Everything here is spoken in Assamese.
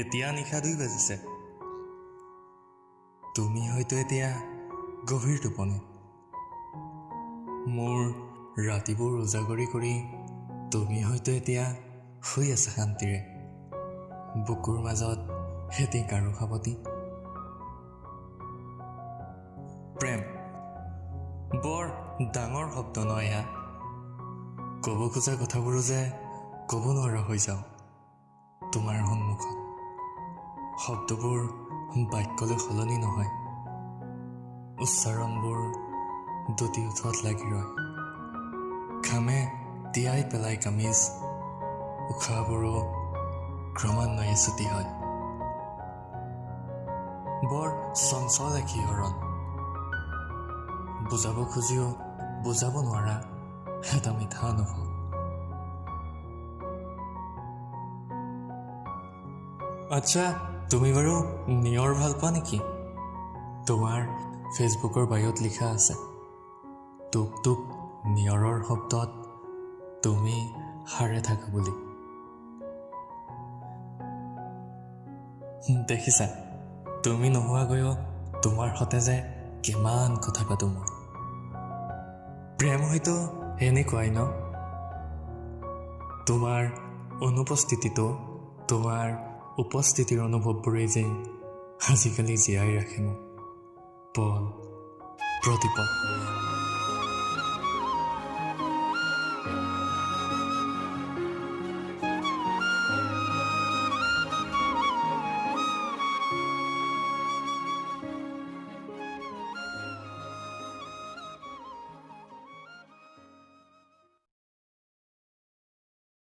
এতিয়া নিশা 2 বাজিছে। তুমি হয়তো এতিয়া গভীৰ টোপনি। মোৰ ৰাতিবোৰ উজাগৰি কৰি তুমি হয়তো এতিয়া শুই আছা শান্তিৰে, বুকুৰ মাজত হেতি গাৰু সাৱটি। প্ৰেম বৰ ডাঙৰ শব্দ ন এয়া। ক'ব খোজা কথাবোৰো যে ক'ব নোৱাৰা হৈ যাওঁ তোমাৰ সন্মুখত। শব্দবোৰ বাক্যলৈ সলনি নহয়, উচ্চাৰণবোৰ দুটি ওঠত লাগি ৰয়। ঘামে তিয়াই পেলাই কামিজ, উশাহবোৰো ক্ৰমান্বয়ে ছুটি হয়। বৰ চঞ্চল এক শিহৰণ, বুজাব খুজিও বুজাব নোৱাৰা এটা মিঠা অনুভৱ। আচ্ছা, তুমি বাৰু নিয়ৰ ভাল পোৱা নেকি? তোমাৰ ফেচবুকৰ বায়'ত লিখা আছে, টুক টুক নিয়ৰৰ শব্দত তুমি সাৰে থাকা বুলি। দেখিছা, তুমি নোহোৱাকৈও তোমাৰ সতে যে কিমান কথা পাতো মই। প্ৰেম হয়তো এনেকুৱাই ন, তোমাৰ অনুপস্থিতিটো, তোমাৰ উপস্থিতিৰ অনুভৱবোৰেই যে আজিকালি জীয়াই ৰাখে মোক পল প্ৰতিপল।